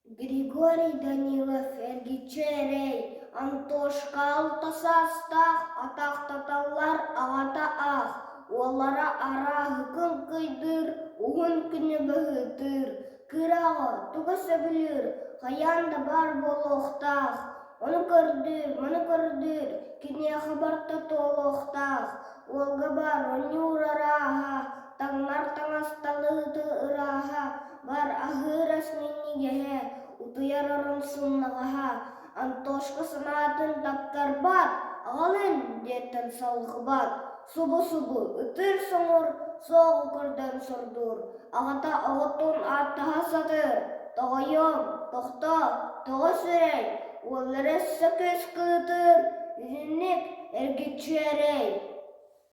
Григорий Данилов эргичерей, Антошка алтасастах, атақ таталар ағата ақ, олара ара хүкін күйдір, уғын күні бұғытыр, кырағы тұғысы білір, қаянда бар болуқтақ, оны көрдір, кене қабарта толуқтақ, олға бар оны ұрараға, таңнар таңасталыды ыраға, бар ахырас меннигеһе, утуярарын суннағаһа, Антошка санатын тапкарбат, агалын диеттен салғыбат, субу-субу, ытыр соңыр, соғы көрден сордур, ағата ағытын аттаха сатыр, тоғайом, тоқта, тоғы сүрей, олары сөкөс кытыр, үзіннік эргичерей.